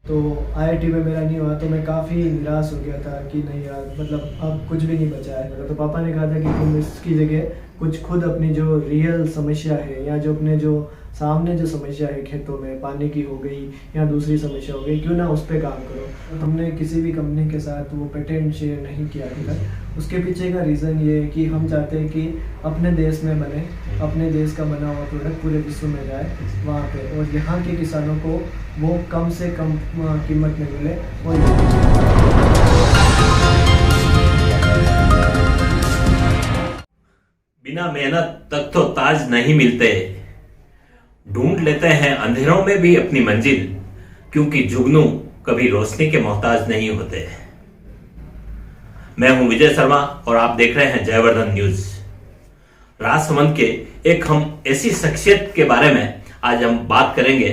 तो आईआईटी में मेरा नहीं हुआ तो मैं काफ़ी निराश हो गया था कि नहीं यार, मतलब अब कुछ भी नहीं बचा है मेरा। तो पापा ने कहा था कि तुम इसकी जगह कुछ खुद अपनी जो रियल समस्या है या जो अपने जो सामने जो समस्या है खेतों में पानी की हो गई या दूसरी समस्या हो गई, क्यों ना उस पर काम करो। हमने किसी भी कंपनी के साथ वो पेटेंट शेयर नहीं किया अभी तक। उसके पीछे का रीज़न ये है कि हम चाहते हैं कि अपने देश में बने, अपने देश का बना हुआ प्रोडक्ट पूरे विश्व में जाए वहाँ पे, और यहाँ के किसानों को वो कम से कम कीमत में मिले। और बिना मेहनत तक तो ताज नहीं मिलते। ढूंढ लेते हैं अंधेरों में भी अपनी मंजिल, क्योंकि जुगनू कभी रोशनी के मोहताज नहीं होते। मैं हूं विजय शर्मा और आप देख रहे हैं जयवर्धन न्यूज। राजसमंद के एक हम ऐसी शख्सियत के बारे में आज हम बात करेंगे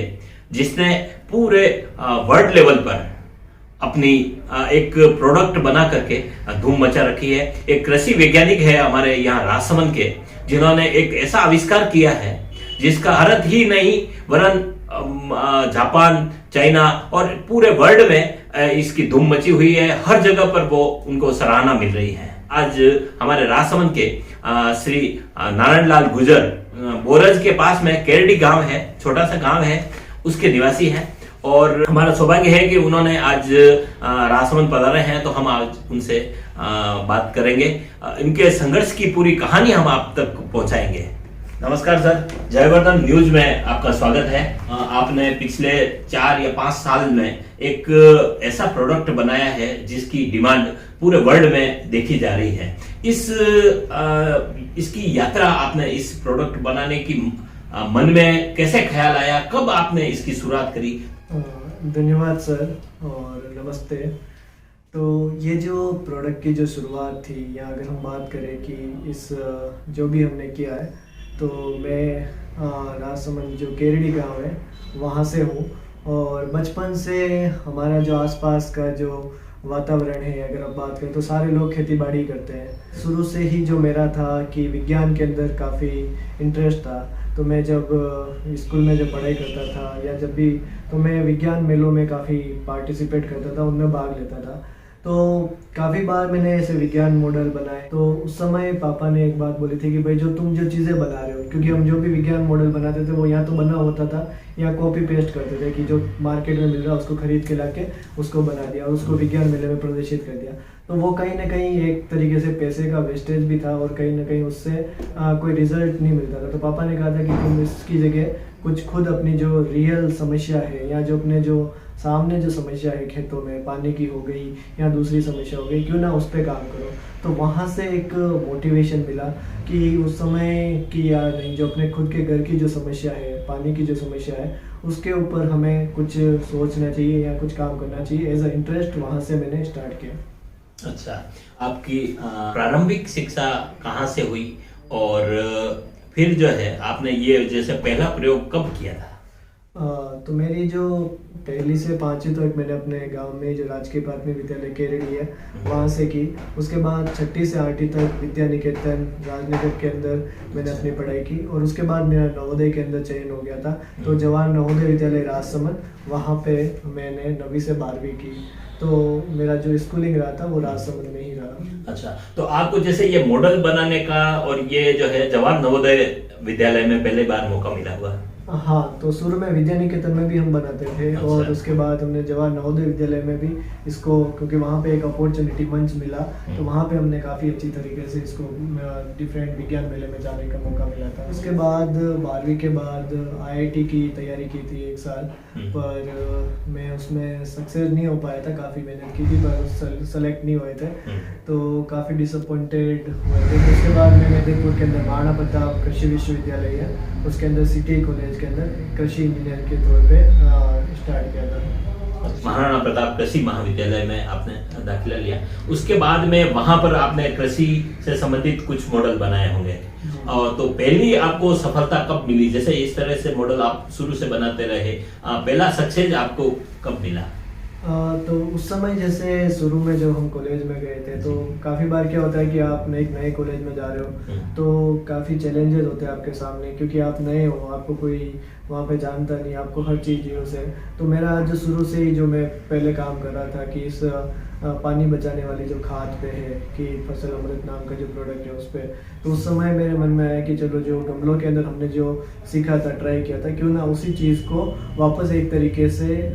जिसने पूरे वर्ल्ड लेवल पर अपनी एक प्रोडक्ट बना करके धूम मचा रखी है। एक कृषि वैज्ञानिक है हमारे यहाँ राजसमंद के, जिन्होंने एक ऐसा आविष्कार किया है जिसका अर्थ ही नहीं वरन जापान, चाइना और पूरे वर्ल्ड में इसकी धूम मची हुई है। हर जगह पर वो उनको सराहना मिल रही है। आज हमारे राजसमंद के श्री नारायण लाल गुजर बोरज के पास में केरडी गांव है, छोटा सा गांव है, उसके निवासी हैं। और हमारा सौभाग्य है कि उन्होंने आज राजसमंद पधारे हैं, तो हम आज उनसे बात करेंगे। इनके संघर्ष की पूरी कहानी हम आप तक पहुंचाएंगे। नमस्कार सर, जयवर्धन न्यूज में आपका स्वागत है। आपने पिछले 4 या 5 साल में एक ऐसा प्रोडक्ट बनाया है जिसकी डिमांड पूरे वर्ल्ड में देखी जा रही है। इसकी यात्रा आपने इस प्रोडक्ट बनाने की मन में कैसे ख्याल आया, कब आपने इसकी शुरुआत करी? धन्यवाद सर और नमस्ते। तो ये जो प्रोडक्ट की जो शुरुआत थी, या अगर हम बात करें कि इस जो भी हमने किया है, तो मैं राजसमंद जो केरडी गांव है वहाँ से हूँ। और बचपन से हमारा जो आसपास का जो वातावरण है, अगर आप बात करें तो सारे लोग खेती बाड़ी करते हैं। शुरू से ही जो मेरा था कि विज्ञान के अंदर काफ़ी इंटरेस्ट था। तो मैं जब स्कूल में जब पढ़ाई करता था या जब भी, तो मैं विज्ञान मेलों में काफ़ी पार्टिसिपेट करता था, उनमें भाग लेता था। तो काफ़ी बार मैंने ऐसे विज्ञान मॉडल बनाए। तो उस समय पापा ने एक बात बोली थी कि भाई तुम जो चीज़ें बना रहे हो, क्योंकि हम जो भी विज्ञान मॉडल बनाते थे वो या तो बना होता था या कॉपी पेस्ट करते थे कि जो मार्केट में मिल रहा है उसको खरीद के लाके उसको बना दिया और उसको विज्ञान मेले में प्रदर्शित कर दिया। तो वो कहीं ना कहीं एक तरीके से पैसे का वेस्टेज भी था और कहीं ना कहीं उससे कोई रिजल्ट नहीं मिलता था। तो पापा ने कहा था कि तुम इसकी जगह कुछ खुद अपनी जो रियल समस्या है या जो अपने जो सामने जो समस्या है खेतों में पानी की हो गई या दूसरी समस्या हो गई, क्यों ना उस पर काम करो। तो वहाँ से एक मोटिवेशन मिला कि उस समय कि यार नहीं, जो अपने खुद के घर की जो समस्या है, पानी की जो समस्या है, उसके ऊपर हमें कुछ सोचना चाहिए या कुछ काम करना चाहिए। एज अ इंटरेस्ट वहाँ से मैंने स्टार्ट किया। अच्छा, आपकी प्रारंभिक शिक्षा कहाँ से हुई और फिर जो है आपने ये जैसे पहला प्रयोग कब किया था? तो मेरी जो 1ली से 5वीं तक मैंने अपने गांव में जो राजकीय प्राथमिक विद्यालय केरडी है वहाँ से की। उसके बाद 6ठी से 8वीं तक विद्या निकेतन राजनगर के अंदर मैंने अपनी पढ़ाई की। और उसके बाद मेरा नवोदय के अंदर चयन हो गया था, तो जवाहर नवोदय विद्यालय राजसमंद, वहाँ पे मैंने 9वीं से 12वीं की। तो मेरा जो स्कूलिंग रहा था वो राजसमंद में ही रहा। अच्छा, तो आपको जैसे ये मॉडल बनाने का और ये जो है जवाहर नवोदय विद्यालय में पहले बार मौका मिला हुआ? हाँ, तो शुरू में विद्या निकेतन में भी हम बनाते थे। अच्छा। और उसके बाद हमने जवाहर नवोदय विद्यालय में भी इसको, क्योंकि वहाँ पे एक अपॉर्चुनिटी मंच मिला, तो वहाँ पे हमने काफ़ी अच्छी तरीके से इसको डिफरेंट विज्ञान मेले में जाने का मौका मिला था। उसके बाद 12वीं के बाद आईआईटी की तैयारी की थी 1 साल, पर मैं उसमें सक्सेस नहीं हो पाया था। काफ़ी मेहनत की थी पर सेलेक्ट नहीं हुए थे, तो काफ़ी डिसअपॉइंटेड हुए थे। उसके बाद मैं मेदिनीपुर के अंदर महाराणा प्रताप कृषि विश्वविद्यालय है, उसके अंदर सिटी कॉलेज के अंदर कृषि इंजीनियर के तौर पे स्टार्ट किया था। महाराणा प्रताप कृषि महाविद्यालय में आपने दाखिला लिया। उसके बाद में वहां पर आपने कृषि से संबंधित कुछ मॉडल बनाए होंगे, और तो पहली आपको सफलता कब मिली? जैसे इस तरह से मॉडल आप शुरू से बनाते रहे, पहला सक्सेस आपको कब मिला? तो उस समय जैसे शुरू में जब हम कॉलेज में गए थे, तो काफ़ी बार क्या होता है कि आप एक नए कॉलेज में जा रहे हो, तो काफ़ी चैलेंजेस होते हैं आपके सामने, क्योंकि आप नए हो, आपको कोई वहाँ पे जानता नहीं, आपको हर चीज़ जीरो से। तो मेरा जो शुरू से ही जो मैं पहले काम कर रहा था कि इस पानी बचाने वाली जो खाद पे है कि फसल अमृत नाम का जो प्रोडक्ट है उस पर, तो उस समय मेरे मन में आया कि चलो जो गमलों के अंदर हमने जो सीखा था, ट्राई किया था, क्यों ना उसी चीज़ को वापस एक तरीके से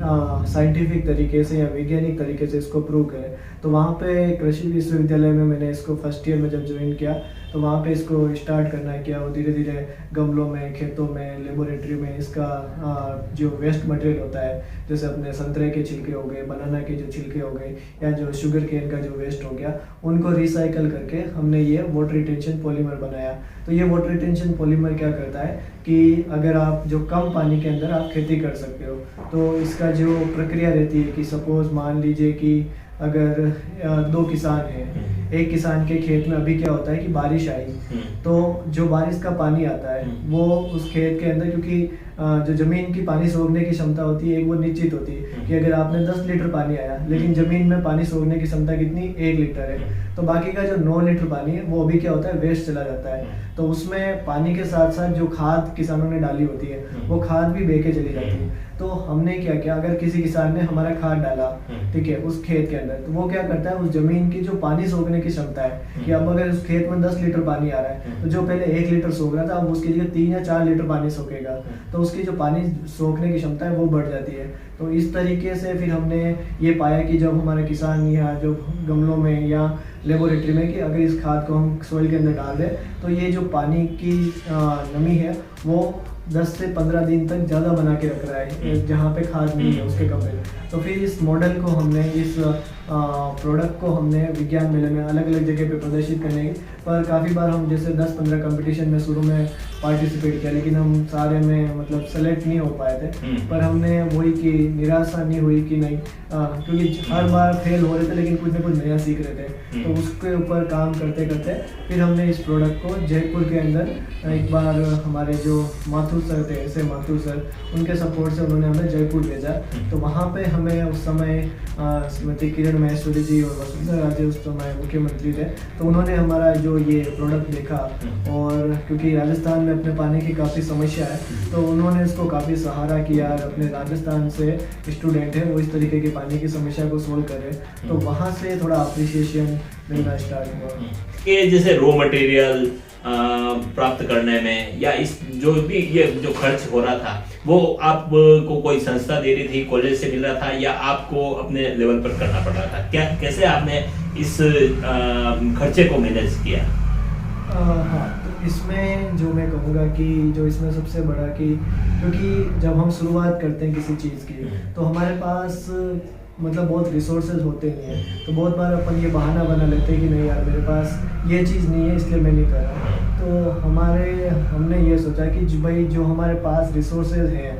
साइंटिफिक तरीके से या वैज्ञानिक तरीके से इसको प्रूव करें। तो वहाँ पे कृषि विश्वविद्यालय में मैंने इसको फर्स्ट ईयर में जब ज्वाइन किया तो वहाँ पे इसको स्टार्ट करना किया और धीरे धीरे गमलों में, खेतों में, लेबोरेटरी में इसका जो वेस्ट मटेरियल होता है, जैसे अपने संतरे के छिलके हो गए, बनाना के जो छिलके हो गए या जो शुगर केन का जो वेस्ट हो गया, उनको रिसाइकल करके हमने ये वाटर रिटेंशन पॉलीमर बनाया। तो ये वाटर रिटेंशन पॉलीमर क्या करता है कि अगर आप जो कम पानी के अंदर आप खेती कर सकते हो, तो इसका जो प्रक्रिया रहती है कि सपोज मान लीजिए कि अगर दो किसान हैं, एक किसान के खेत में अभी क्या होता है कि बारिश आई तो जो बारिश का पानी आता है वो उस खेत के अंदर, क्योंकि जो जमीन की पानी सोखने की क्षमता होती है एक वो निश्चित होती है कि अगर आपने 10 लीटर पानी आया लेकिन जमीन में पानी सोखने की क्षमता कितनी 1 लीटर है, तो बाकी का जो 9 लीटर पानी है वो अभी क्या होता है वेस्ट चला जाता है। तो उसमें पानी के साथ साथ जो खाद किसानों ने डाली होती है वो खाद भी बह के चली जाती है। तो हमने क्या किया, अगर किसी किसान ने हमारा खाद डाला ठीक है उस खेत के अंदर, तो वो क्या करता है उस जमीन की जो पानी सोखने की क्षमता है कि अब अगर उस खेत में 10 लीटर पानी आ रहा है तो जो पहले 1 लीटर सोख रहा था अब उसकी जगह 3 या 4 लीटर पानी सोखेगा, तो उसकी जो पानी सोखने की क्षमता है वो बढ़ जाती है। तो इस तरीके से फिर हमने ये पाया कि जब हमारे किसान या जो गमलों में या लेबोरेटरी में कि अगर इस खाद को हम सॉइल के अंदर डाल दें तो ये जो पानी की नमी है वो 10 से 15 दिन तक ज़्यादा बना के रख रहा है जहाँ पे खाद नहीं है उसके कपड़े। तो फिर इस मॉडल को हमने, इस प्रोडक्ट को हमने विज्ञान मेले में अलग अलग जगह पे प्रदर्शित करने की, पर काफ़ी बार हम जैसे 10-15 कंपटीशन में शुरू में पार्टिसिपेट किया लेकिन हम सारे में मतलब सेलेक्ट नहीं हो पाए थे। पर हमने वही कि निराशा नहीं हुई कि नहीं, क्योंकि हर बार फेल हो रहे थे लेकिन कुछ ना कुछ नया सीख रहे थे। तो उसके ऊपर काम करते करते फिर हमने इस प्रोडक्ट को जयपुर के अंदर एक बार हमारे जो माथुर सर थे, ऐसे माथुर सर, उनके सपोर्ट से उन्होंने हमें जयपुर भेजा। तो वहाँ पे हमें उस समय श्रीमती किरण महेश्वरी जी और वसुंधरा राजे उस समय मुख्यमंत्री थे, तो उन्होंने हमारा जो ये प्रोडक्ट देखा और क्योंकि राजस्थान में अपने पानी की काफ़ी समस्या है तो उन्होंने इसको काफ़ी सहारा किया। अपने राजस्थान से स्टूडेंट है वो इस तरीके की पानी की समस्या को सोल्व करे, तो वहाँ से थोड़ा अप्रिसिएशन मिलना स्टार्ट हुआ। ये जैसे रॉ मटेरियल प्राप्त करने में या इस जो भी ये जो खर्च हो रहा था वो आपको कोई संस्था दे रही थी, कॉलेज से मिल रहा था या आपको अपने लेवल पर करना पड़ रहा था? क्या कैसे आपने इस खर्चे को मैनेज किया? हाँ, तो इसमें जो मैं कहूँगा कि जो इसमें सबसे बड़ा कि क्योंकि जब हम शुरुआत करते हैं किसी चीज़ की तो हमारे पास मतलब बहुत रिसोर्सेज होते नहीं हैं, तो बहुत बार अपन ये बहाना बना लेते हैं कि नहीं यार मेरे पास ये चीज़ नहीं है इसलिए मैं नहीं कर रहा। तो हमने ये सोचा कि भाई जो हमारे पास रिसोर्सेज हैं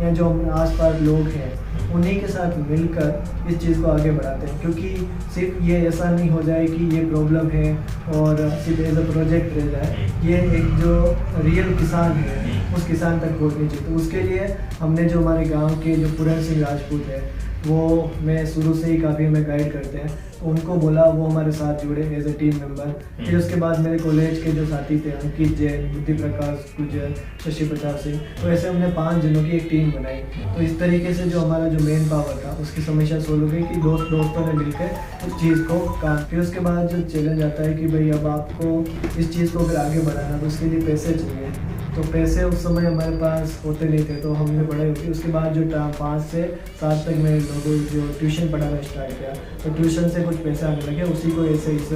या जो हम आसपास लोग हैं उन्हीं के साथ मिलकर इस चीज़ को आगे बढ़ाते हैं, क्योंकि सिर्फ ये ऐसा नहीं हो जाए कि ये प्रॉब्लम है और सिर्फ एज अ प्रोजेक्ट रह जाए, ये एक जो रियल किसान है उस किसान तक पहुँचनी चाहिए। तो उसके लिए हमने जो हमारे गांव के जो पूरन सिंह राजपूत है वो मैं शुरू से ही काफ़ी हमें गाइड करते हैं, तो उनको बोला वो हमारे साथ जुड़े एज ए टीम मेंबर। फिर उसके बाद मेरे कॉलेज के जो साथी थे अंकित जैन, बुद्धि प्रकाश गुजर, शशि प्रताप सिंह, तो ऐसे हमने 5 जनों की एक टीम बनाई। तो इस तरीके से जो हमारा जो मेन पावर था उसकी समस्या सोल्व हो गई कि दोस्तों ने मिलकर उस चीज़ को काम। फिर उसके बाद जो चैलेंज आता है कि भाई अब आपको इस चीज़ को अगर आगे बढ़ाना तो उसके लिए पैसे चाहिए, तो पैसे उस समय हमारे पास होते नहीं थे, तो हमने पढ़ाई होती। उसके बाद जो 5 से 7 तक मैं लोगों जो ट्यूशन पढ़ाना स्टार्ट किया, तो ट्यूशन से कुछ पैसा आने लगे, उसी को ऐसे इस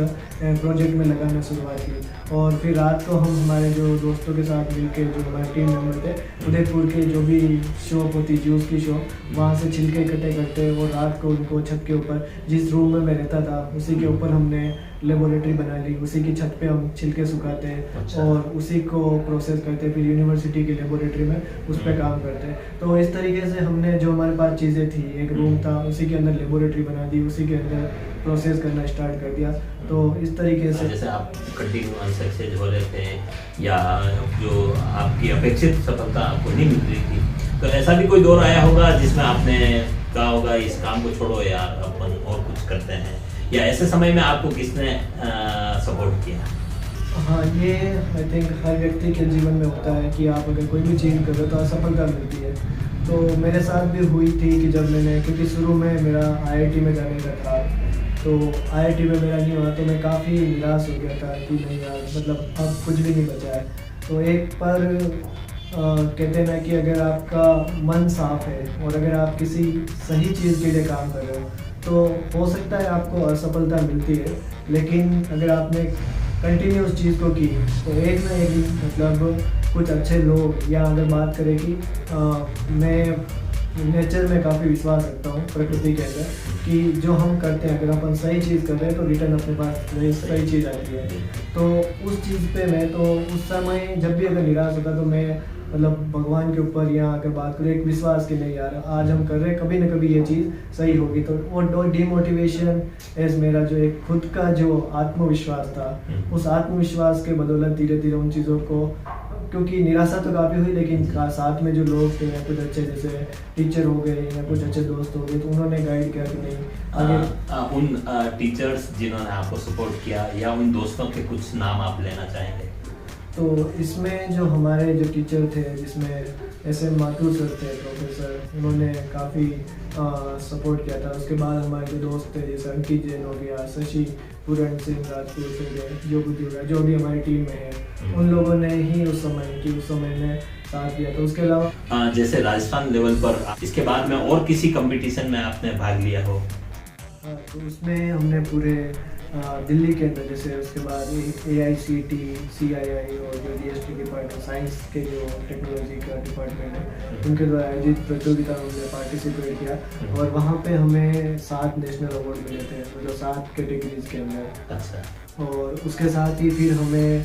प्रोजेक्ट में लगाना शुरुआत की। और फिर रात को हम हमारे जो दोस्तों के साथ मिलकर जो हमारे टीम मेंबर थे उदयपुर के जो भी शॉप होती जूस की शॉप, वहाँ से छिलके इकट्ठे करते और रात को उनको छत के ऊपर, जिस रूम में मैं रहता था उसी के ऊपर हमने लेबोरेटरी बना ली, उसी की छत पे हम छिलके सुखाते हैं और उसी को प्रोसेस करते हैं, फिर यूनिवर्सिटी की लेबोरेटरी में उस पर काम करते हैं। तो इस तरीके से हमने जो हमारे पास चीज़ें थी, एक रूम था उसी के अंदर लेबोरेटरी बना दी, उसी के अंदर प्रोसेस करना स्टार्ट कर दिया। तो इस तरीके से जैसे आप कंटिन्यू सक्सेस हो रहे थे या जो आपकी अपेक्षित सफलता आपको नहीं मिल रही थी, तो ऐसा भी कोई दौर आया होगा जिसमें आपने कहा होगा इस काम को छोड़ो यार अपन और कुछ करते हैं, या ऐसे समय में आपको किसने सपोर्ट किया? हाँ, ये आई थिंक हर व्यक्ति के जीवन में होता है कि आप अगर कोई भी चीज़ करो तो असफलता मिलती है। तो मेरे साथ भी हुई थी कि जब मैंने, क्योंकि शुरू में मेरा आईआईटी में जाने का था, तो आईआईटी में मेरा नहीं हुआ तो मैं काफ़ी निराश हो गया था कि नहीं यार, मतलब अब कुछ भी नहीं बचा है। तो एक पर कहते हैं ना कि अगर आपका मन साफ है और अगर आप किसी सही चीज़ के लिए काम कर रहे हो तो हो सकता है आपको असफलता मिलती है, लेकिन अगर आपने कंटिन्यू उस चीज़ को की तो एक ना एक दिन मतलब कुछ अच्छे लोग, या अगर बात करें कि मैं नेचर में काफ़ी विश्वास रखता हूँ, प्रकृति के अंदर, कि जो हम करते हैं अगर अपन सही चीज़ कर रहे हैं तो रिटर्न अपने पास सही चीज़ आती है। तो उस चीज़ पे मैं तो उस समय जब भी अगर निराश होता तो मैं मतलब भगवान के ऊपर, या अगर बात करें एक विश्वास कि नहीं यार आज हम कर रहे हैं, कभी ना कभी ये चीज़ सही होगी, तो वो डिमोटिवेशन एज मेरा जो एक खुद का जो आत्मविश्वास था, उस आत्मविश्वास के बदौलत धीरे धीरे उन चीज़ों को, क्योंकि निराशा तो काफ़ी हुई लेकिन साथ में जो लोग थे या कुछ अच्छे जैसे टीचर हो गए या कुछ अच्छे दोस्त हो गए तो उन्होंने गाइड किया कि नहीं आगे। उन टीचर्स जिन्होंने आपको सपोर्ट किया या उन दोस्तों के कुछ नाम आप लेना चाहेंगे? तो इसमें जो हमारे जो टीचर थे, जिसमें SM माथुर सर थे प्रोफेसर, उन्होंने काफ़ी सपोर्ट किया था। उसके बाद हमारे जो दोस्त थे जैसे अंकित जैन हो गया, शशि पूरण सिंह राजपूत हो गए, जो बुद्धि हो गया, जो भी हमारी टीम में है, उन लोगों ने ही उस समय में साथ दिया था। उसके अलावा जैसे राजस्थान लेवल पर इसके बाद में और किसी कंपटीशन में आपने भाग लिया हो? तो उसमें हमने पूरे दिल्ली के अंदर, जैसे उसके बाद AICT, CII और जो DST डिपार्टमेंट, साइंस के जो टेक्नोलॉजी का डिपार्टमेंट है, उनके द्वारा आयोजित प्रतियोगिता में हमने पार्टिसिपेट किया और वहाँ पे हमें 7 नेशनल अवार्ड मिले थे, मतलब 7 कैटेगरीज के अंदर। अच्छा। और उसके साथ ही फिर हमें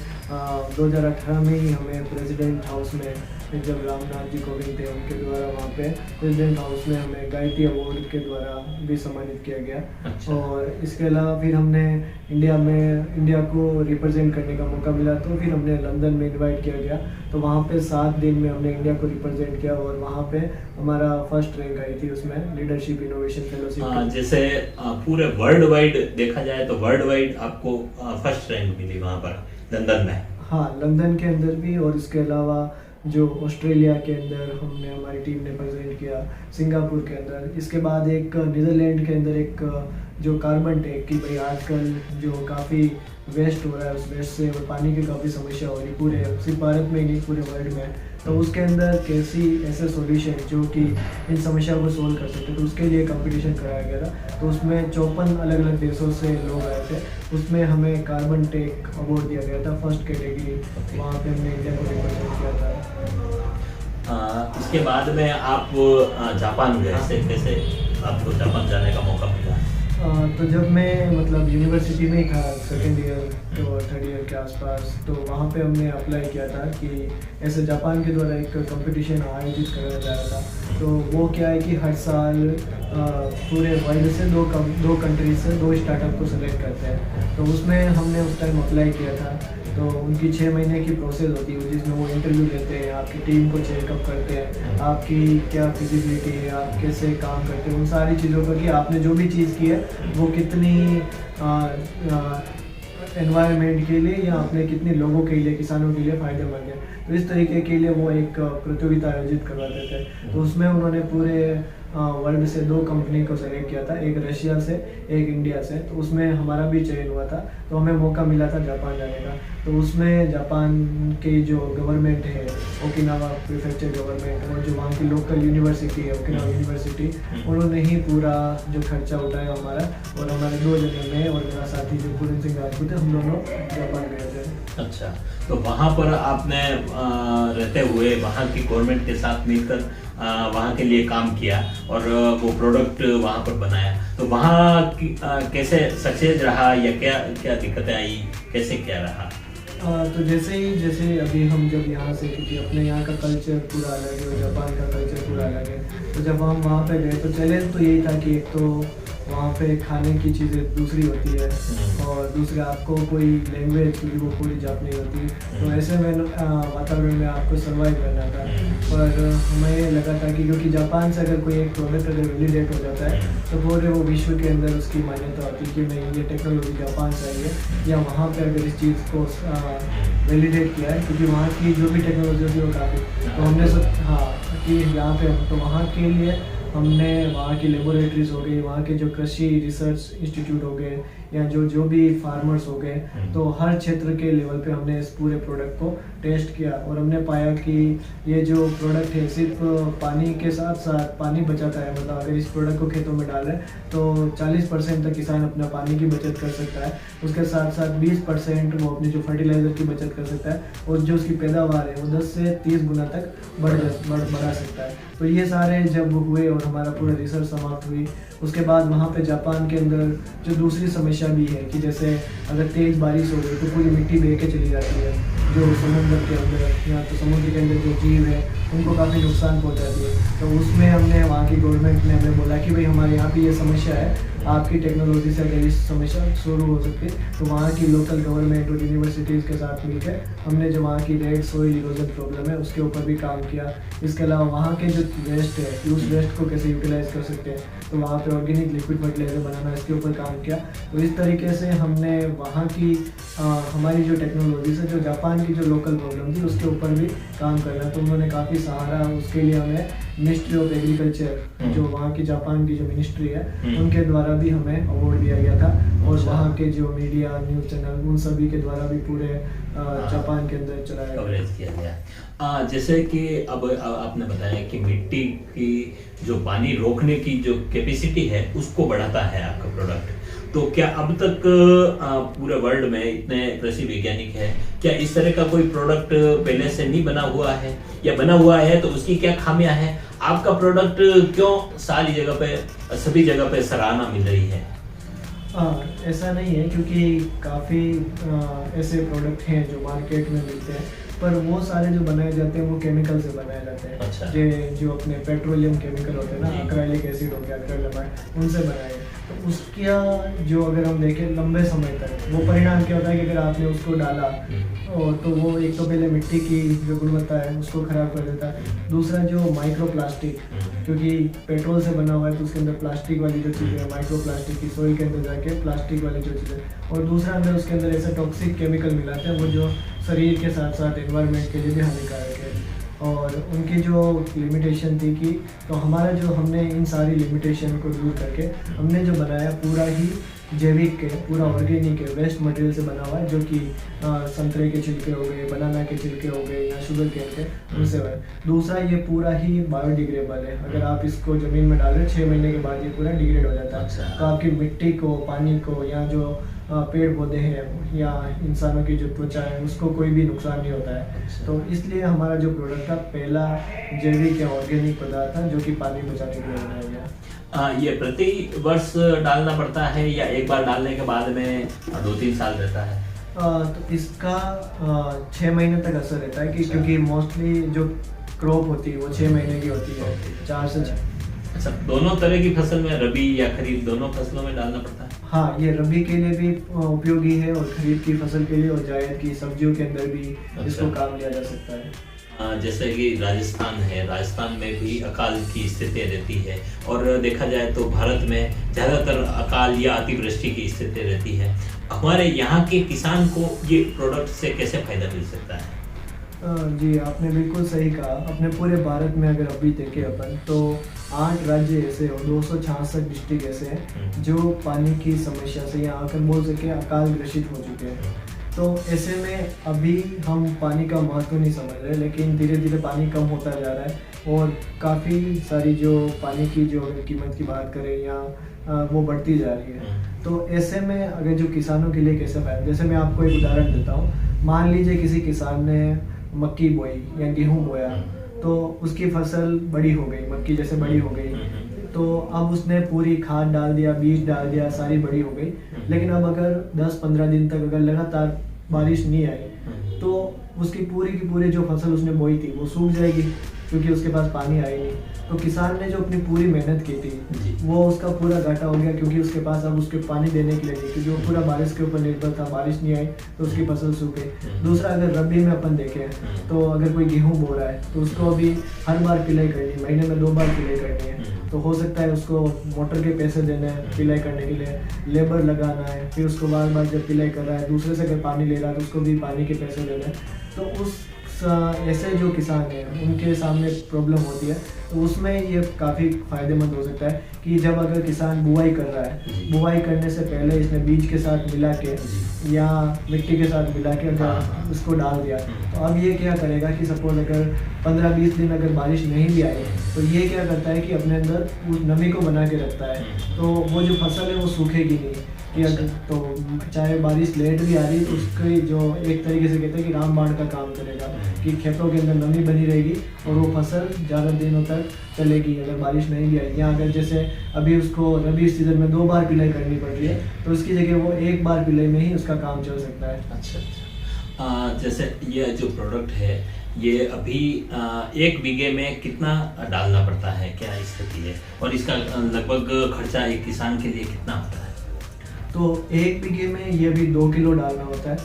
2018 में ही हमें प्रेसिडेंट हाउस में, जब रामनाथ जी कोविंद थे उनके द्वारा वहाँ पे प्रेसिडेंट हाउस में हमें गायत्री अवार्ड के द्वारा भी सम्मानित किया गया। अच्छा। और इसके अलावा फिर हमने इंडिया को रिप्रेजेंट करने का मौका मिला, तो फिर हमने लंदन में इनवाइट किया गया, तो वहाँ पे 7 दिन में हमने इंडिया को रिप्रेजेंट किया और वहाँ पे हमारा फर्स्ट रैंक आई थी उसमें लीडरशिप इनोवेशन फेलोशिप। जैसे पूरे वर्ल्ड वाइड देखा जाए तो वर्ल्ड वाइड आपको फर्स्ट रैंक मिली वहाँ पर लंदन में? हाँ, लंदन के अंदर भी, और इसके अलावा जो ऑस्ट्रेलिया के अंदर हमने, हमारी टीम ने प्रेजेंट किया, सिंगापुर के अंदर। इसके बाद एक नीदरलैंड के अंदर एक जो कार्बन टैक्स की भाई आजकल जो काफ़ी वेस्ट हो रहा है, उस वेस्ट से और पानी की काफ़ी समस्या हो रही पूरे, सिर्फ भारत में ही नहीं पूरे वर्ल्ड में, तो उसके अंदर कैसी ऐसे सॉल्यूशन जो कि इन समस्या को सोल्व कर सकते, तो उसके लिए कंपटीशन कराया गया था। तो उसमें 54 अलग अलग देशों से लोग आए थे, उसमें हमें कार्बन टेक अवार्ड दिया गया था फर्स्ट कैटेगरी, वहाँ पे हमने इंडिया को रिप्रेजेंट किया था। इसके बाद में आप जापान गए, कैसे आपको जापान जाने का मौका मिला? तो जब मैं मतलब यूनिवर्सिटी में ही था, सेकेंड ईयर तो थर्ड ईयर के आसपास, तो वहाँ पे हमने अप्लाई किया था कि ऐसे जापान के द्वारा एक कंपटीशन आयोजित कराया जा रहा था। तो वो क्या है कि हर साल पूरे वर्ल्ड से दो कंट्री से 2 स्टार्टअप को सेलेक्ट करते हैं, तो उसमें हमने उस टाइम अप्लाई किया था। तो उनकी 6 महीने की प्रोसेस होती है जिसमें वो इंटरव्यू लेते हैं, आपकी टीम को चेकअप करते हैं, आपकी क्या फिजिबिलिटी है, आप कैसे काम करते हैं, उन सारी चीज़ों का कि आपने जो भी चीज़ की है वो कितनी एनवायरनमेंट के लिए या अपने कितने लोगों के लिए, किसानों के लिए फ़ायदेमंद है। तो इस तरीके के लिए वो एक प्रतियोगिता आयोजित करवाते थे। तो उसमें उन्होंने पूरे वर्ल्ड से 2 कंपनी को सेलेक्ट किया था, एक रशिया से, एक इंडिया से। तो उसमें हमारा भी चयन हुआ था, तो हमें मौका मिला था जापान जाने का। तो उसमें जापान की जो गवर्नमेंट है, ओकिनावा प्रीफेक्चर गवर्नमेंट, और जो वहाँ की लोकल यूनिवर्सिटी है ओकिनावा यूनिवर्सिटी, उन्होंने ही पूरा जो खर्चा उठाया हमारा, और हमारे 2 जने में और मेरा साथी जो पूरन सिंह राजपूत है, हम दोनों जापान गए थे। अच्छा, तो वहाँ पर आपने रहते हुए वहाँ की गवर्नमेंट के साथ मिलकर वहाँ के लिए काम किया और वो प्रोडक्ट वहाँ पर बनाया, तो वहाँ कैसे सक्सेस रहा या क्या क्या दिक्कतें आई, कैसे क्या रहा? तो जैसे अभी हम जब यहाँ से, क्योंकि अपने यहाँ का कल्चर पूरा अलग है और जापान का कल्चर पूरा अलग है, तो जब हम वहाँ पे गए तो चैलेंज तो यही था कि एक तो वहाँ पे खाने की चीज़ें दूसरी होती है और दूसरा आपको कोई लैंग्वेज क्योंकि वो पूरी जापानी होती है, तो ऐसे में वातावरण में आपको सर्वाइव करना था। पर हमें लगा था कि क्योंकि जापान से अगर कोई एक प्रोडक्ट अगर वैलिडेट हो जाता है तो पूरे वो विश्व के अंदर उसकी मान्यता होती है कि नहीं ये टेक्नोलॉजी जापान से आई है, या वहाँ पे अगर इस चीज़ को वैलिडेट किया है क्योंकि वहाँ की जो भी टेक्नोलॉजी होती है वो काफ़ी, तो हमने हाँ कि यहाँ पे तो वहाँ के लिए हमने वहाँ की लेबोरेटरीज हो गई, वहाँ के जो कृषि रिसर्च इंस्टीट्यूट हो गए या जो भी फार्मर्स हो गए, तो हर क्षेत्र के लेवल पे हमने इस पूरे प्रोडक्ट को टेस्ट किया और हमने पाया कि ये जो प्रोडक्ट है सिर्फ पानी के साथ साथ पानी बचाता है। मतलब अगर इस प्रोडक्ट को खेतों में डाल रहे हैं तो 40% तक किसान अपना पानी की बचत कर सकता है, उसके साथ साथ 20% वो अपनी जो फर्टिलाइज़र की बचत कर सकता है और जो उसकी पैदावार है वो 10 से 30 गुना तक बढ़ा सकता है। तो ये सारे जब हुए और हमारा पूरा रिसर्च समाप्त हुई, उसके बाद वहाँ पे जापान के अंदर जो दूसरी समस्या भी है कि जैसे अगर तेज़ बारिश हो गई तो पूरी मिट्टी बह के चली जाती है जो समुद्र के अंदर, या तो समुद्र के अंदर जो जीव है उनको काफ़ी नुकसान पहुँचाती है। तो उसमें हमने वहाँ की गवर्नमेंट ने हमें बोला कि भाई हमारे यहाँ पे ये समस्या है, आपकी टेक्नोलॉजी से अगर इस समस्या शुरू हो सकती है तो वहाँ की लोकल गवर्नमेंट और यूनिवर्सिटीज़ के साथ मिलकर हमने जो वहाँ की रेड सॉइल इरोजन प्रॉब्लम है उसके ऊपर भी काम किया। इसके अलावा वहाँ के जो वेस्ट है उस वेस्ट को कैसे यूटिलाइज कर सकते हैं, तो वहाँ पे ऑर्गेनिक लिक्विड फर्टिलाइजर बनाना, इसके ऊपर काम किया। तो इस तरीके से हमने वहाँ की हमारी जो टेक्नोलॉजी से जो जापान की जो लोकल प्रॉब्लम थी उसके ऊपर भी काम करना, तो उन्होंने काफ़ी सहारा, उसके लिए हमें मिनिस्ट्री ऑफ एग्रीकल्चर जो वहाँ की जापान की जो मिनिस्ट्री है उनके द्वारा भी हमें अवार्ड दिया गया था और वहाँ के जो मीडिया न्यूज़ चैनल उन सभी के द्वारा भी पूरे जापान के अंदर चलाया कवरेज किया गया। जैसे कि अब आपने बताया कि मिट्टी की जो पानी रोकने की जो कैपेसिटी है उसको बढ़ाता है आपका प्रोडक्ट, तो क्या अब तक पूरे वर्ल्ड में इतने कृषि वैज्ञानिक हैं, क्या इस तरह का कोई प्रोडक्ट पहले से नहीं बना हुआ है, या बना हुआ है तो उसकी क्या खामियां हैं? आपका प्रोडक्ट क्यों सारी जगह पे सभी जगह पे सराहना मिल रही है? ऐसा नहीं है क्योंकि काफ़ी ऐसे प्रोडक्ट हैं जो मार्केट में मिलते हैं, पर वो सारे जो बनाए जाते हैं वो केमिकल से बनाए जाते हैं। अच्छा। जो अपने पेट्रोलियम केमिकल होते हैं ना, एक्राइलिक एसिड हो गया, एक्राइलामाइड, उनसे बनाए। तो उसका जो अगर हम देखें लंबे समय तक वो परिणाम क्या होता है कि अगर आपने उसको डाला और तो वो एक तो पहले मिट्टी की जो गुणवत्ता है उसको ख़राब कर देता है, दूसरा जो माइक्रो प्लास्टिक, क्योंकि पेट्रोल से बना हुआ है तो उसके अंदर प्लास्टिक वाली जो चीज़ें हैं, माइक्रो प्लास्टिक की सॉइल के अंदर जाके प्लास्टिक वाली जो चीज़ें, और दूसरा अंदर उसके अंदर ऐसे टॉक्सिक केमिकल मिलाते हैं वो जो शरीर के साथ साथ एनवायरनमेंट के लिए भी हानिकारक है। और उनकी जो लिमिटेशन थी कि तो हमारा जो हमने इन सारी लिमिटेशन को दूर करके हमने जो बनाया पूरा ही जैविक के, पूरा ऑर्गेनिक है, वेस्ट मटेरियल से बना हुआ है, जो कि संतरे के छिलके हो गए, बनाना के छिलके हो गए या शुगर केन के, उनसे है। दूसरा ये पूरा ही बायोडिग्रेडेबल है, अगर आप इसको ज़मीन में डाल रहे 6 महीने के बाद ये पूरा डिग्रेड हो जाता है। तो आपकी मिट्टी को, पानी को या जो पेड़ पौधे हैं या इंसानों की जो त्वचा है उसको कोई भी नुकसान नहीं होता है। तो इसलिए हमारा जो प्रोडक्ट था पहला जैविक या ऑर्गेनिक पदार्थ था जो कि पानी बचाने के लिए बनाया गया। ये प्रति वर्ष डालना पड़ता है या एक बार डालने के बाद में 2-3 साल रहता है? तो इसका 6 महीने तक असर रहता है कि क्योंकि मोस्टली जो क्रॉप होती है वो 6 महीने की होती है, 4 से 6। अच्छा, दोनों तरह की फसल में, रबी या खरीफ दोनों फसलों में डालना पड़ता है? हाँ, ये रबी के लिए भी उपयोगी है और खरीफ की फसल के लिए और जायद की सब्जियों के अंदर भी इसको काम लिया जा सकता है। जैसे कि राजस्थान है, राजस्थान में भी अकाल की स्थिति रहती है और देखा जाए तो भारत में ज़्यादातर अकाल या अतिवृष्टि की स्थिति रहती है। हमारे यहाँ के किसान को ये प्रोडक्ट से कैसे फायदा मिल सकता है? जी, आपने बिल्कुल सही कहा। अपने पूरे भारत में अगर अभी देखें अपन तो 8 राज्य ऐसे और 266 डिस्ट्रिक्ट ऐसे हैं जो पानी की समस्या से या आकर बोल सके अकाल ग्रसित हो चुके हैं। तो ऐसे में अभी हम पानी का महत्व नहीं समझ रहे, लेकिन धीरे धीरे पानी कम होता जा रहा है और काफ़ी सारी जो पानी की जो कीमत की बात करें या वो बढ़ती जा रही है। तो ऐसे में अगर जो किसानों के लिए कैसे फायदा, जैसे मैं आपको एक उदाहरण देता हूँ। मान लीजिए किसी किसान ने मक्की बोई या गेहूँ बोया तो उसकी फसल बड़ी हो गई, मक्की जैसे बड़ी हो गई, तो अब उसने पूरी खाद डाल दिया, बीज डाल दिया, सारी बड़ी हो गई। लेकिन अब अगर 10-15 दिन तक अगर लगातार बारिश नहीं आई तो उसकी पूरी की पूरी जो फसल उसने बोई थी वो सूख जाएगी, क्योंकि उसके पास पानी आया ही नहीं। तो किसान ने जो अपनी पूरी मेहनत की जी। थी वो उसका पूरा घाटा हो गया, क्योंकि उसके पास अब उसके पानी देने के लिए नहीं, क्योंकि वो पूरा बारिश के ऊपर निर्भर था, बारिश नहीं आई तो उसकी फसल सूख गई। दूसरा, अगर रबी में अपन देखें तो अगर कोई गेहूँ बो रहा है तो उसको अभी हर बार पिलाई करनी, महीने में 2 बार पिलाई करनी है। तो हो सकता है उसको मोटर के पैसे देने हैं पिलाई करने के लिए, लेबर लगाना है, फिर उसको बार बार जब पिलाई कर रहा है दूसरे से अगर पानी ले रहा है तो उसको भी पानी के पैसे देने हैं। तो उस ऐसे जो किसान हैं उनके सामने प्रॉब्लम होती है। तो उसमें ये काफ़ी फ़ायदेमंद हो सकता है कि जब अगर किसान बुआई कर रहा है, बुआई करने से पहले इसने बीज के साथ मिला के या मिट्टी के साथ मिला के अगर उसको डाल दिया, तो अब ये क्या करेगा कि सपोज अगर 15-20 दिन अगर बारिश नहीं भी आई तो ये क्या करता है कि अपने अंदर उस नमी को बना के रखता है, तो वो जो फसल है वो सूखेगी नहीं। कि अगर तो चाहे बारिश लेट भी आ रही तो उसकी जो एक तरीके से कहते हैं कि रामबाण का काम करेगा, कि खेतों के अंदर नमी बनी रहेगी और वो फसल ज़्यादा दिनों तक चलेगी अगर बारिश नहीं भी आई। या अगर जैसे अभी उसको रबी सीजन में 2 बार पिलाई करनी पड़ रही है तो उसकी जगह वो 1 बार पिलाई में ही उसका काम चल सकता है। अच्छा, जैसे ये जो प्रोडक्ट है ये अभी 1 बीघे में कितना डालना पड़ता है, क्या स्थिति है, और इसका लगभग खर्चा एक किसान के लिए कितना होता है? तो 1 बीघे में ये भी 2 किलो डालना होता है,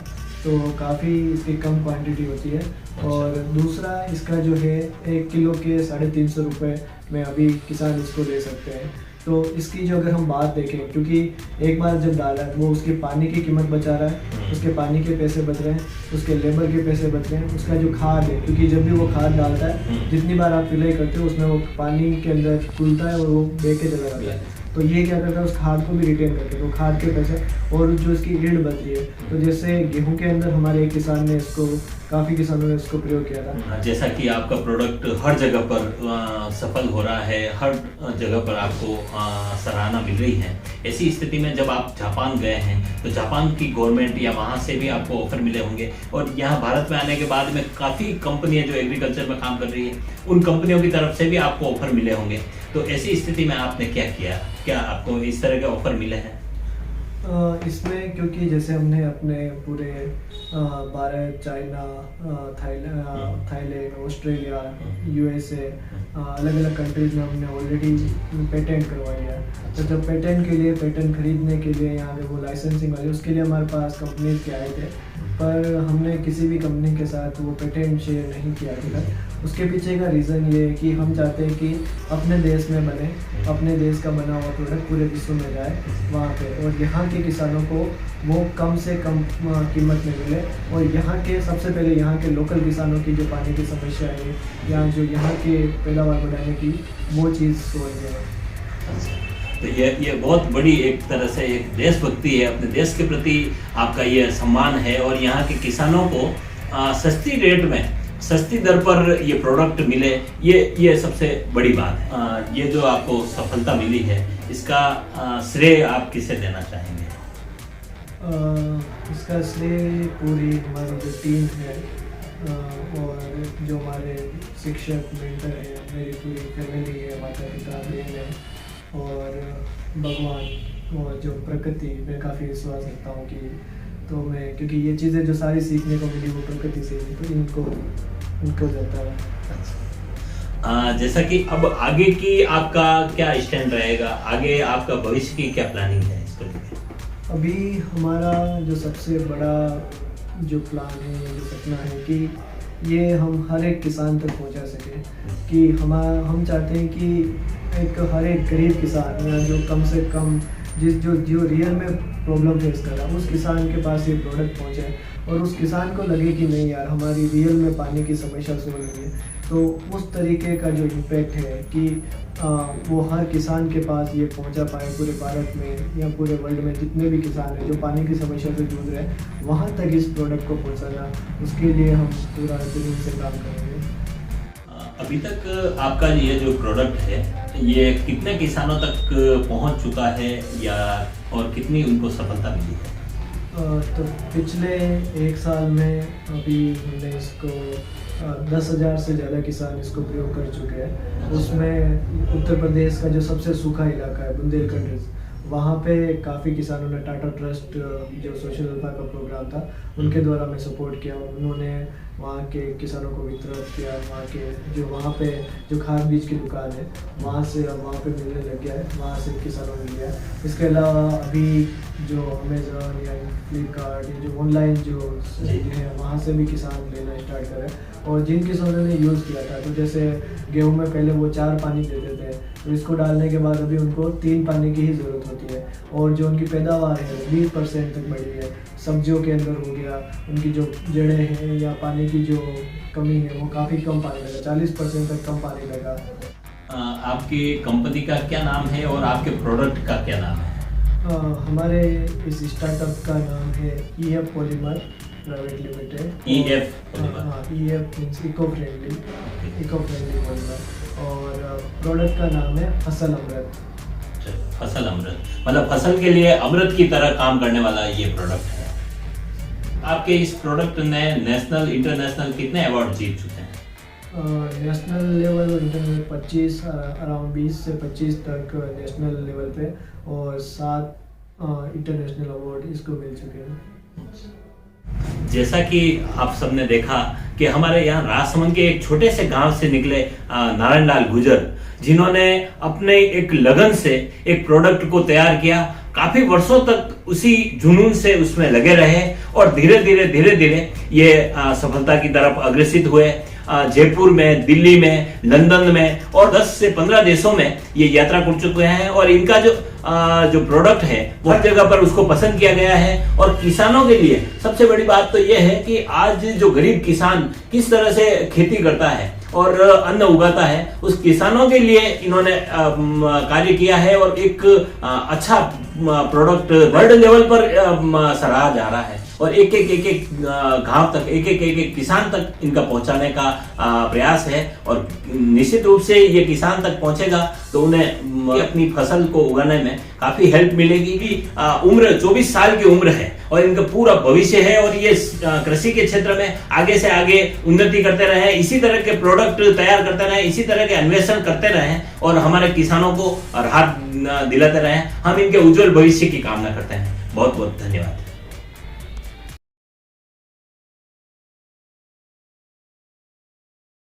तो काफ़ी इसकी कम क्वांटिटी होती है। और दूसरा, इसका जो है 1 किलो के 350 रुपये में अभी किसान इसको ले सकते हैं। तो इसकी जो अगर हम बात देखें, क्योंकि एक बार जब डाला है वो उसके पानी की कीमत बचा रहा है, उसके पानी के पैसे बच रहे हैं, उसके लेबर के पैसे बच रहे हैं, उसका जो खाद है, क्योंकि जब भी वो खाद डालता है जितनी बार आप पिलाई करते हो उसमें वो पानी के अंदर घुलता है और वो बह के चला जाता है। तो ये क्या करता है उस खाद को भी रिटेन करके, तो खाद के पैसे और जो इसकी ईल्ड बच रही है। तो जैसे गेहूं के अंदर हमारे एक किसान ने इसको, काफ़ी किसानों ने इसको प्रयोग किया था। जैसा कि आपका प्रोडक्ट हर जगह पर सफल हो रहा है, हर जगह पर आपको सराहना मिल रही है, ऐसी स्थिति में जब आप जापान गए हैं तो जापान की गवर्नमेंट या वहाँ से भी आपको ऑफर मिले होंगे, और यहाँ भारत में आने के बाद में काफ़ी कंपनियाँ जो एग्रीकल्चर में काम कर रही है उन कंपनियों की तरफ से भी आपको ऑफर मिले होंगे। तो ऐसी स्थिति में आपने क्या किया, क्या आपको इस तरह के ऑफर मिले हैं? इसमें क्योंकि जैसे हमने अपने पूरे Bharat, China, Thailand, Australia, USA, अलग अलग कंट्रीज में हमने ऑलरेडी पेटेंट करवाई है। तो जब पेटेंट के लिए, पेटेंट खरीदने के लिए यहाँ पे वो लाइसेंसिंग वाले, उसके लिए हमारे पास कंपनीज के आए थे, पर हमने किसी भी कंपनी के साथ वो पेटेंट शेयर नहीं किया अभी तक। उसके पीछे का रीज़न ये है कि हम चाहते हैं कि अपने देश में बने, अपने देश का बना हुआ प्रोडक्ट पूरे विश्व में जाए वहाँ पे, और यहाँ के किसानों को वो कम से कम कीमत में मिले। और यहाँ के, सबसे पहले यहाँ के लोकल किसानों की जो पानी की समस्या है या जो यहाँ के पैदावार बढ़ाने की वो चीज़ सोच रहे हैं। तो ये बहुत बड़ी एक तरह से एक देशभक्ति है, अपने देश के प्रति आपका ये सम्मान है, और यहाँ के किसानों को सस्ती रेट में, सस्ती दर पर ये प्रोडक्ट मिले, ये सबसे बड़ी बात है। ये जो आपको सफलता मिली है इसका श्रेय आप किसे देना चाहेंगे? इसका श्रेय पूरी हमारी जो टीम है और जो हमारे शिक्षक, मेंटर है, मेरी पूरी फैमिली है, माता पिता, बहन है और भगवान और जो प्रकृति, मैं काफ़ी विश्वास रखता हूँ कि, तो मैं, क्योंकि ये चीज़ें जो सारी सीखने को मिली वो प्रकृति से ही, तो इनको जाता है। जैसा कि अब आगे की आपका क्या स्टैंड रहेगा, आगे आपका भविष्य की क्या प्लानिंग है इसको लेकर? अभी हमारा जो सबसे बड़ा जो प्लान है, जो सपना है कि ये हम हर एक किसान तक पहुंचा सकें, कि हम चाहते हैं कि एक हर एक गरीब किसान या जो कम से कम जो रियल में प्रॉब्लम फेस कर रहा है उस किसान के पास ये प्रोडक्ट पहुंचे, और उस किसान को लगे कि नहीं यार, हमारी रियल में पानी की समस्या सुन रही है। तो उस तरीके का जो इम्पैक्ट है कि वो हर किसान के पास ये पहुंचा पाए, पूरे भारत में या पूरे वर्ल्ड में जितने भी किसान हैं जो पानी की समस्या से जूझ रहे हैं, वहाँ तक इस प्रोडक्ट को पहुँचाना, उसके लिए हम पूरा जुनून से काम करेंगे। अभी तक आपका ये जो प्रोडक्ट है ये कितने किसानों तक पहुंच चुका है, या और कितनी उनको सफलता मिली है? तो पिछले 1 साल में अभी हमने इसको 10,000 से ज़्यादा किसान इसको प्रयोग कर चुके हैं। उसमें उत्तर प्रदेश का जो सबसे सूखा इलाका है बुंदेलखंड, वहाँ पे काफ़ी किसानों ने टाटा ट्रस्ट जो सोशल वेलफेयर का प्रोग्राम था उनके द्वारा मैं सपोर्ट किया। उन्होंने वहाँ के किसानों को वितरण किया। वहाँ के जो वहाँ पे जो खाद बीज की दुकान है वहाँ से वहाँ पे मिलने लग गया है, वहाँ से किसानों ने लिया। इसके अलावा अभी जो अमेज़न या फ्लिपकार्ट या जो ऑनलाइन जो है वहाँ से भी किसान लेना स्टार्ट करे। और जिन किसानों ने यूज़ किया था, तो जैसे गेहूं में पहले वो 4 पानी देते थे, तो इसको डालने के बाद अभी उनको 3 पानी की ही ज़रूरत होती है। और जो उनकी पैदावार है 20% तक बढ़ी है। सब्जियों के अंदर हो गया, उनकी जो जड़ें हैं या पानी की जो कमी है वो काफ़ी कम पानी लगा, 40% तक कम पानी लगा। आपकी कंपनी का क्या नाम है और आपके प्रोडक्ट का क्या नाम है? हमारे इस स्टार्टअप का नाम है EF polymer private limited. EF polymer. हाँ, EF means eco friendly polymer. और प्रोडक्ट का नाम है फसल अमृत। फसल अमृत मतलब फसल के लिए अमृत की तरह काम करने वाला ये प्रोडक्ट है। आपके इस प्रोडक्ट ने नेशनल इंटरनेशनल कितने अवार्ड जीत चुके हैं? नेशनल लेवल, इंटरनेशनल 25, अराउंड 20 से 25 तक नेशनल लेवल पे, और 7 इंटरनेशनल अवार्ड इसको मिल चुके हैं। जैसा कि आप सबने देखा कि हमारे यहाँ राजसमंद के एक छोटे से गांव से निकले नारायण लाल गुर्जर, जिन्होंने अपने एक लगन से एक प्रोडक्ट को तैयार किया, काफी वर्षों तक उसी जुनून से उसमें लगे रहे और धीरे धीरे ये सफलता की तरफ अग्रसित हुए। जयपुर में, दिल्ली में, लंदन में और 10 से 15 देशों में ये यात्रा कर चुके हैं। और इनका जो प्रोडक्ट है वो हर जगह पर उसको पसंद किया गया है। और किसानों के लिए सबसे बड़ी बात तो ये है कि आज जो गरीब किसान किस तरह से खेती करता है और अन्न उगाता है, उस किसानों के लिए इन्होंने कार्य किया है और एक अच्छा प्रोडक्ट वर्ल्ड लेवल पर सराहा जा रहा है। और एक गांव तक, एक किसान तक इनका पहुंचाने का प्रयास है। और निश्चित रूप से ये किसान तक पहुंचेगा तो उन्हें अपनी फसल को उगाने में काफी हेल्प मिलेगी। कि उम्र 24 साल की उम्र है और इनका पूरा भविष्य है और ये कृषि के क्षेत्र में आगे से आगे उन्नति करते रहे, इसी तरह के प्रोडक्ट तैयार करते रहे, इसी तरह के अन्वेषण करते रहे और हमारे किसानों को राहत दिलाते रहे। हम इनके उज्जवल भविष्य की कामना करते हैं। बहुत बहुत धन्यवाद।